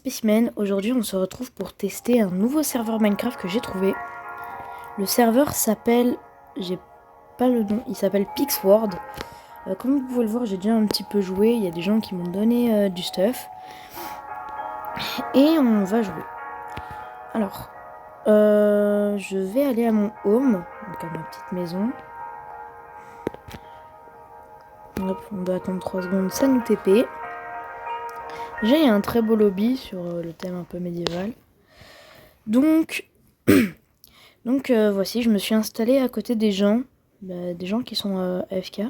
Spécimen, aujourd'hui on se retrouve pour tester un nouveau serveur Minecraft que j'ai trouvé. Le serveur s'appelle, j'ai pas le nom, il s'appelle Pixworld. Comme vous pouvez le voir, j'ai déjà un petit peu joué, il y a des gens qui m'ont donné du stuff. Et on va jouer. Alors, je vais aller à mon home, donc à ma petite maison. Hop, on doit attendre 3 secondes, ça nous TP. Déjà il y a un très beau lobby sur le thème un peu médiéval. Donc voici, je me suis installée à côté des gens qui sont AFK.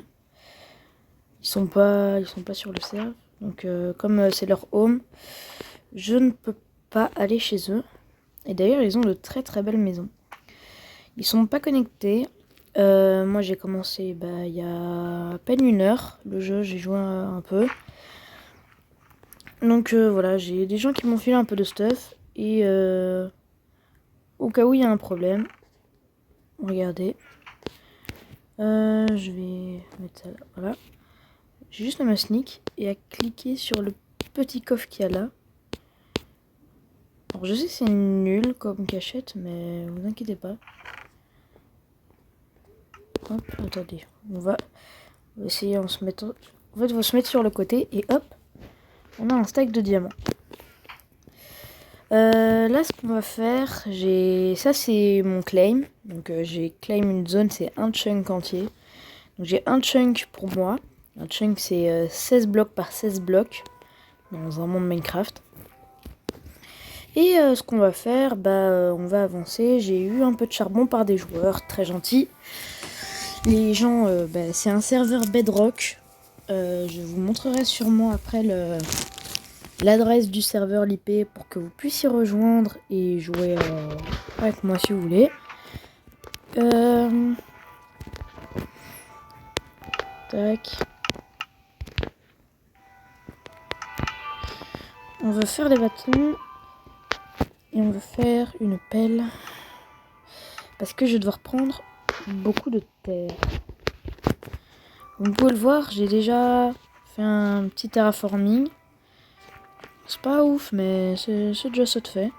Ils sont pas sur le serve. Donc comme c'est leur home, je ne peux pas aller chez eux. Et d'ailleurs, ils ont de très très belles maisons. Ils sont pas connectés. Moi, j'ai commencé il y a à peine 1 heure le jeu. J'ai joué un peu. Donc voilà, j'ai des gens qui m'ont filé un peu de stuff. Et au cas où il y a un problème, regardez. Je vais mettre ça là, voilà. J'ai juste à me sneak et à cliquer sur le petit coffre qu'il y a là. Alors je sais que c'est nul comme cachette, mais vous inquiétez pas. Hop, attendez, on va essayer en se mettre... En fait, il faut se mettre sur le côté et hop, on a un stack de diamants. Là, ce qu'on va faire, ça c'est mon claim. Donc j'ai claim une zone, c'est un chunk entier. Donc j'ai un chunk pour moi. Un chunk c'est 16 blocs par 16 blocs dans un monde Minecraft. Et ce qu'on va faire, on va avancer. J'ai eu un peu de charbon par des joueurs très gentils. Les gens, c'est un serveur Bedrock. Je vous montrerai sûrement après l'adresse du serveur, l'IP, pour que vous puissiez rejoindre et jouer avec moi si vous voulez. Tac. On va faire des bâtons. Et on va faire une pelle. Parce que je vais devoir prendre beaucoup de terre. Vous pouvez le voir, j'ai déjà fait un petit terraforming. C'est pas ouf, mais c'est déjà ça de fait.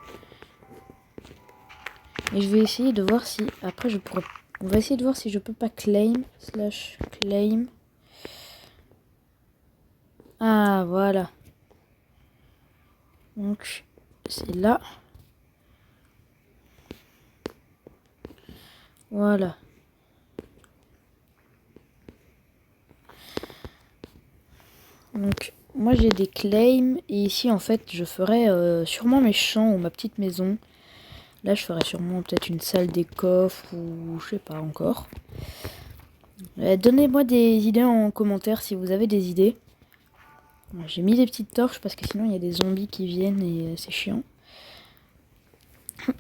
Et je vais essayer de voir si... Après, je pourrais... On va essayer de voir si je peux pas claim. /claim. Ah, voilà. Donc, c'est là. Voilà. Donc, moi j'ai des claims. Et ici, en fait, je ferai sûrement mes champs ou ma petite maison. Là, je ferai sûrement peut-être une salle des coffres ou je sais pas encore. Donnez-moi des idées en commentaire si vous avez des idées. J'ai mis des petites torches parce que sinon il y a des zombies qui viennent et c'est chiant.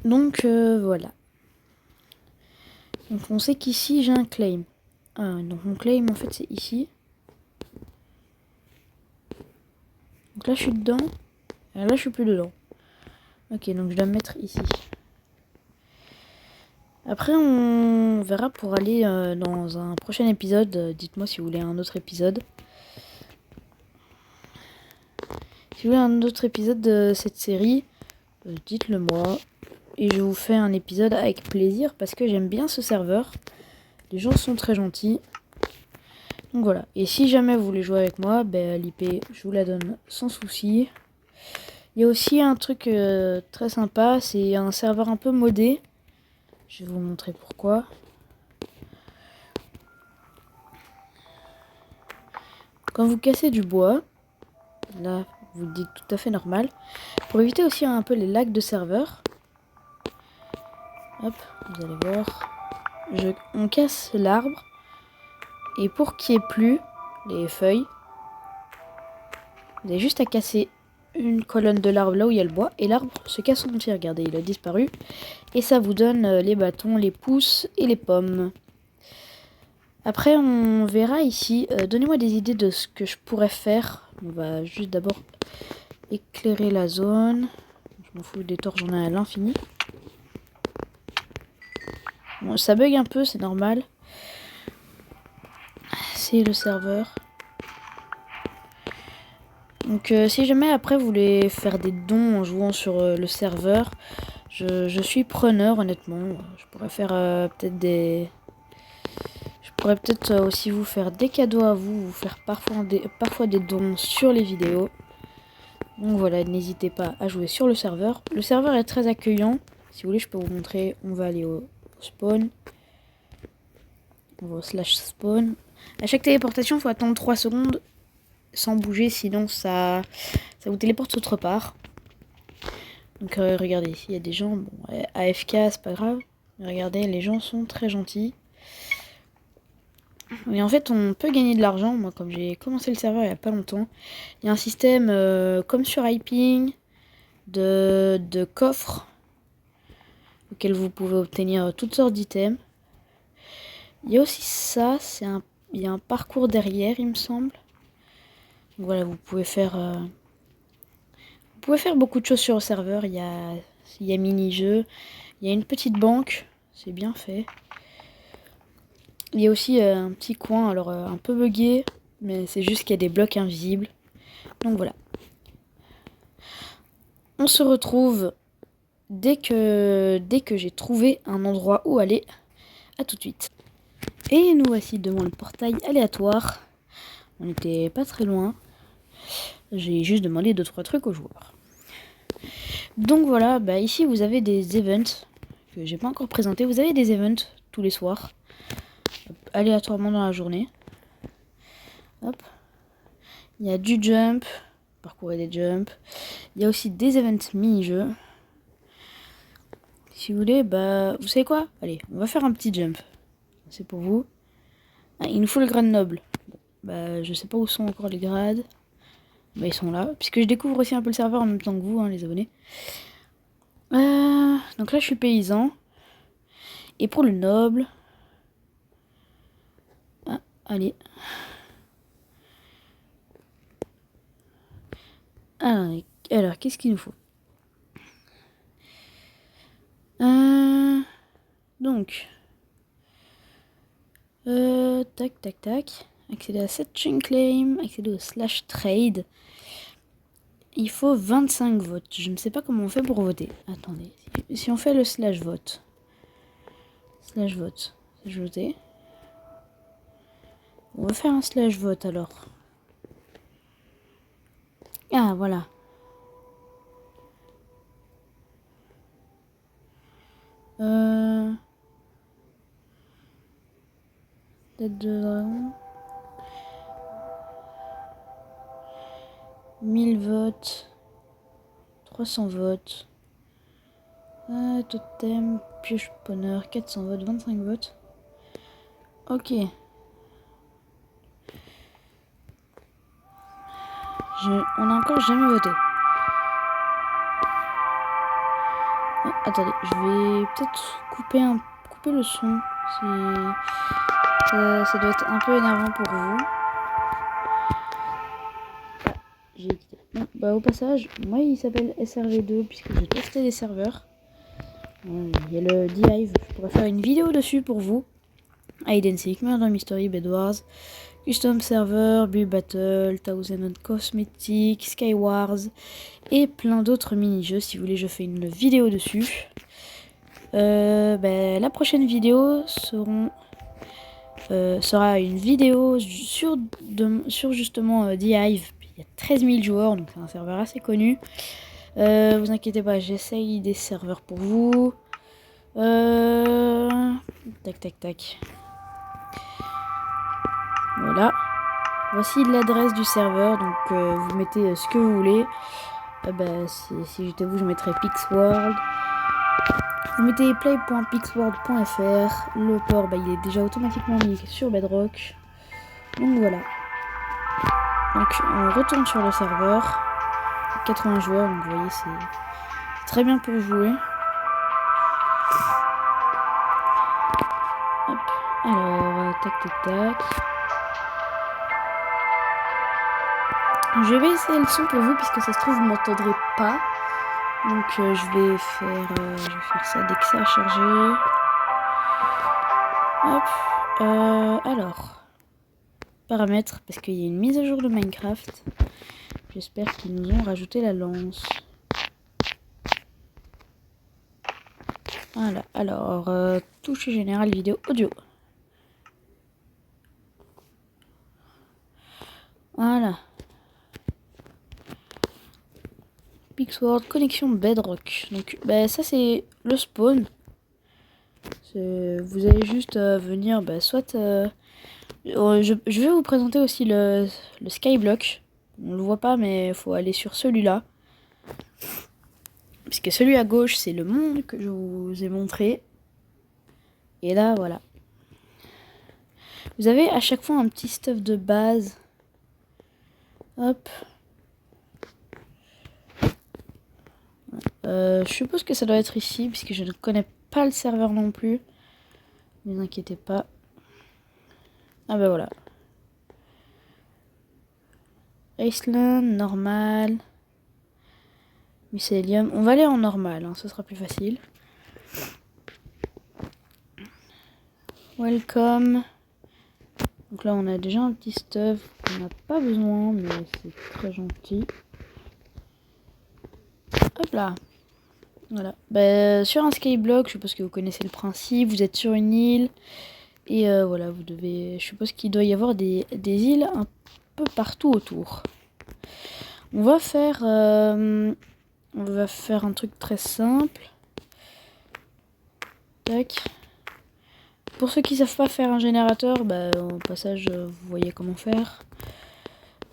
Donc voilà. Donc on sait qu'ici j'ai un claim. Ah, donc mon claim en fait c'est ici. Donc là je suis dedans. Et là je suis plus dedans. Ok, donc je dois me mettre ici. Après on verra pour aller dans un prochain épisode. Dites-moi si vous voulez un autre épisode. Si vous voulez un autre épisode de cette série, dites-le moi. Et je vous fais un épisode avec plaisir parce que j'aime bien ce serveur. Les gens sont très gentils. Donc voilà. Et si jamais vous voulez jouer avec moi, l'IP, je vous la donne sans souci. Il y a aussi un truc très sympa. C'est un serveur un peu modé. Je vais vous montrer pourquoi. Quand vous cassez du bois, là, vous le dites tout à fait normal. Pour éviter aussi un peu les lags de serveur. Hop, vous allez voir. On casse l'arbre. Et pour qu'il n'y ait plus les feuilles, vous avez juste à casser une colonne de l'arbre là où il y a le bois. Et l'arbre se casse en entier. Regardez, il a disparu. Et ça vous donne les bâtons, les pousses et les pommes. Après, on verra ici. Donnez-moi des idées de ce que je pourrais faire. On va juste d'abord éclairer la zone. Je m'en fous des torches, j'en ai à l'infini. Bon, ça bug un peu, c'est normal. C'est le serveur. Donc si jamais après vous voulez faire des dons en jouant sur le serveur, je suis preneur honnêtement. Je pourrais faire peut-être des... Je pourrais peut-être aussi vous faire des cadeaux à vous, vous faire parfois des dons sur les vidéos. Donc voilà, n'hésitez pas à jouer sur le serveur. Le serveur est très accueillant. Si vous voulez, je peux vous montrer. On va aller au spawn. On va au /spawn. À chaque téléportation, il faut attendre 3 secondes sans bouger, sinon ça vous téléporte autre part. Donc regardez, ici il y a des gens, bon, AFK c'est pas grave, mais regardez, les gens sont très gentils. Et en fait on peut gagner de l'argent, moi comme j'ai commencé le serveur il y a pas longtemps, il y a un système comme sur Hyping de coffres auxquels vous pouvez obtenir toutes sortes d'items. Il y a aussi ça, il y a un parcours derrière il me semble. Donc voilà, vous pouvez faire beaucoup de choses sur le serveur. Il y a mini-jeux, il y a une petite banque, c'est bien fait. Il y a aussi un petit coin, alors un peu buggé, mais c'est juste qu'il y a des blocs invisibles. Donc voilà. On se retrouve dès que j'ai trouvé un endroit où aller. À tout de suite. Et nous voici devant le portail aléatoire. On n'était pas très loin. J'ai juste demandé 2-3 trucs aux joueurs. Donc voilà, bah ici vous avez des events que j'ai pas encore présenté. Vous avez des events tous les soirs, aléatoirement dans la journée. Hop. Il y a du jump, parcourir des jumps. Il y a aussi des events mini-jeux. Si vous voulez, bah vous savez quoi? Allez, on va faire un petit jump. C'est pour vous. Ah, il nous faut le grade noble. Bon, bah je sais pas où sont encore les grades. Bah ils sont là, puisque je découvre aussi un peu le serveur en même temps que vous, hein, les abonnés. Donc là je suis paysan. Et pour le noble... Ah, allez. Alors qu'est-ce qu'il nous faut? Donc... tac, tac, tac. Accéder à cette chain claim, accéder au /trade. Il faut 25 votes. Je ne sais pas comment on fait pour voter. Attendez. Si on fait le /vote. /vote. Ajouter. On va faire un /vote alors. Ah, voilà. Tête de dragon. 1000 votes. 300 votes. Totem, pioche poneur, 400 votes, 25 votes. Ok. On a encore jamais voté. Ah, attendez, je vais peut-être couper le son. Ça doit être un peu énervant pour vous. Ah, j'ai quitté. Bon, bah au passage, moi il s'appelle SRV2 puisque j'ai testé des serveurs. Il y a le D-Hive, je pourrais faire une vidéo dessus pour vous. Hide and Seek, Murder Mystery, Bed Wars, Custom Server, Build Battle, Thousand Cosmetics, Skywars et plein d'autres mini-jeux. Si vous voulez, je fais une vidéo dessus. La prochaine vidéo sera une vidéo sur justement D-Hive. Il y a 13 000 joueurs, donc c'est un serveur assez connu. Vous inquiétez pas, j'essaye des serveurs pour vous. Tac, tac, tac. Voilà. Voici l'adresse du serveur, donc vous mettez ce que vous voulez. Si j'étais vous, je mettrais Pixworld. Vous mettez play.pixworld.fr. Le port, il est déjà automatiquement mis sur Bedrock. Donc voilà. Donc on retourne sur le serveur. 80 joueurs, donc vous voyez, c'est très bien pour jouer. Hop. Alors, tac, tac, tac. Je vais essayer le son pour vous, puisque ça se trouve, vous m'entendrez pas. Donc je vais faire ça dès que ça a chargé. Hop. Alors, paramètres, parce qu'il y a une mise à jour de Minecraft. J'espère qu'ils nous ont rajouté la lance. Voilà, alors, touche générale vidéo audio. Voilà. Pixword, connexion Bedrock. Donc, bah, ça c'est le spawn. Vous allez juste venir, bah, soit... je vais vous présenter aussi le Skyblock. On le voit pas, mais il faut aller sur celui-là. Puisque celui à gauche, c'est le monde que je vous ai montré. Et là, voilà. Vous avez à chaque fois un petit stuff de base. Hop. Je suppose que ça doit être ici, puisque je ne connais pas le serveur non plus. Ne vous inquiétez pas. Ah bah voilà. Iceland, normal. Mycelium. On va aller en normal, hein, ce sera plus facile. Welcome. Donc là, on a déjà un petit stuff qu'on n'a pas besoin, mais c'est très gentil. Hop là. Voilà. Bah, sur un skyblock, je suppose que vous connaissez le principe. Vous êtes sur une île. Et voilà, vous devez... Je suppose qu'il doit y avoir des îles un peu partout autour. On va faire un truc très simple. Tac. Pour ceux qui savent pas faire un générateur, bah, au passage, vous voyez comment faire.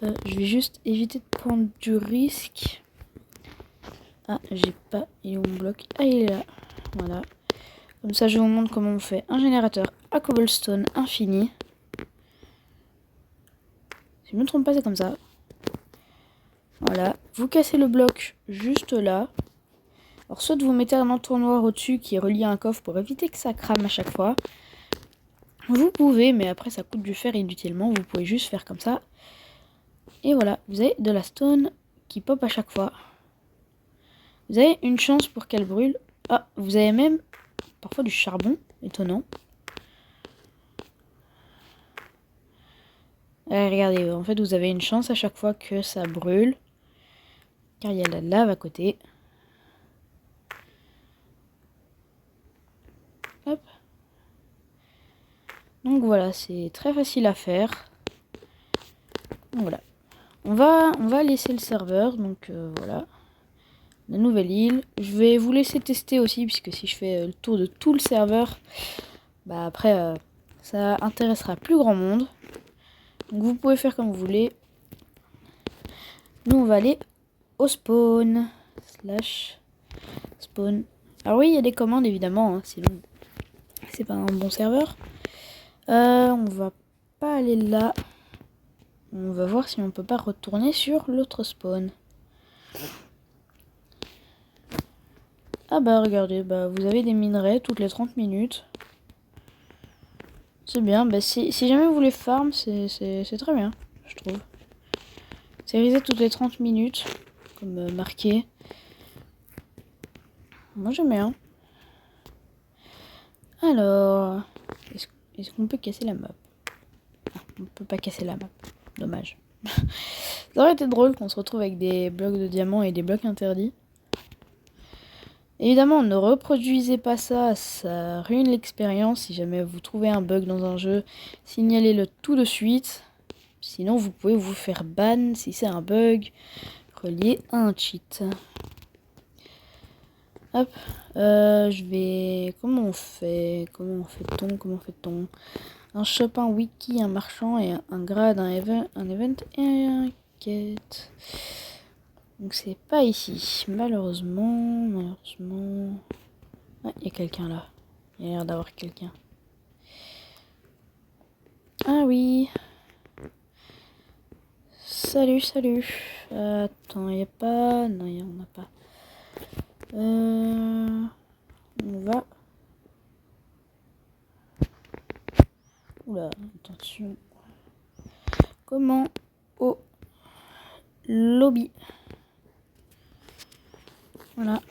Je vais juste éviter de prendre du risque. Ah, j'ai pas... Il est où mon bloc? Ah, il est là. Voilà. Comme ça, je vous montre comment on fait un générateur à cobblestone infini. Si je ne me trompe pas, c'est comme ça. Voilà. Vous cassez le bloc juste là. Alors, soit vous mettez un entonnoir au-dessus qui est relié à un coffre pour éviter que ça crame à chaque fois. Vous pouvez, mais après, ça coûte du fer inutilement. Vous pouvez juste faire comme ça. Et voilà. Vous avez de la stone qui pop à chaque fois. Vous avez une chance pour qu'elle brûle. Ah, vous avez même parfois du charbon. Étonnant. Regardez, en fait, vous avez une chance à chaque fois que ça brûle. Car il y a la lave à côté. Hop. Donc voilà, c'est très facile à faire. Donc voilà. On va laisser le serveur. Donc voilà. La nouvelle île. Je vais vous laisser tester aussi, puisque si je fais le tour de tout le serveur, bah après, ça intéressera plus grand monde. Donc vous pouvez faire comme vous voulez. Nous, on va aller au spawn. Slash spawn. Alors oui, il y a des commandes, évidemment, hein, sinon c'est pas un bon serveur. On va pas aller là. On va voir si on peut pas retourner sur l'autre spawn. Ah bah regardez, bah vous avez des minerais toutes les 30 minutes. C'est bien, bah si jamais vous voulez farm, c'est très bien, je trouve. C'est reset toutes les 30 minutes, comme marqué. Moi j'aime bien. Alors, est-ce qu'on peut casser la map? Ah, on peut pas casser la map, dommage. Ça aurait été drôle qu'on se retrouve avec des blocs de diamants et des blocs interdits. Évidemment, ne reproduisez pas ça, ça ruine l'expérience. Si jamais vous trouvez un bug dans un jeu, signalez-le tout de suite. Sinon, vous pouvez vous faire ban si c'est un bug relié à un cheat. Hop, je vais... Comment fait-on un shop, un wiki, un marchand, et un grade, un event et un quête. Donc c'est pas ici, malheureusement. Ah, il y a quelqu'un là. Il y a l'air d'avoir quelqu'un. Ah oui. Salut. Attends, il n'y a pas... Non, il n'y en a pas. On va... Oula, attention. Comment au lobby. Voilà.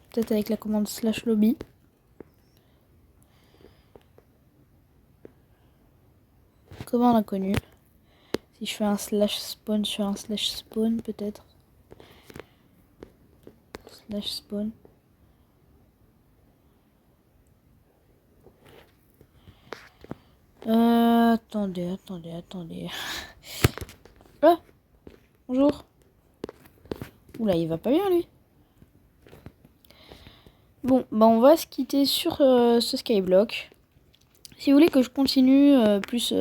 Peut-être avec la commande slash lobby. Commande inconnue. Si je fais un slash spawn sur un slash spawn, peut-être. Slash spawn. Attendez. Ah, bonjour. Oula, il va pas bien lui. Bon, bah on va se quitter sur ce skyblock. Si vous voulez que je continue plus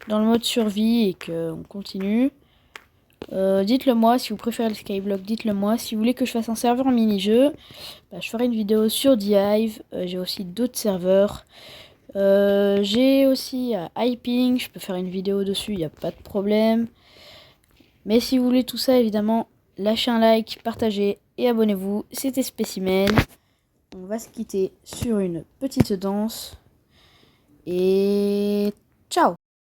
dans le mode survie et qu'on continue, dites-le moi. Si vous préférez le skyblock, dites-le moi. Si vous voulez que je fasse un serveur mini-jeu, bah, je ferai une vidéo sur Dive. J'ai aussi d'autres serveurs. J'ai aussi Hyping, je peux faire une vidéo dessus, il n'y a pas de problème. Mais si vous voulez tout ça, évidemment, lâchez un like, partagez et abonnez-vous. C'était Spécimen. On va se quitter sur une petite danse. Et ciao!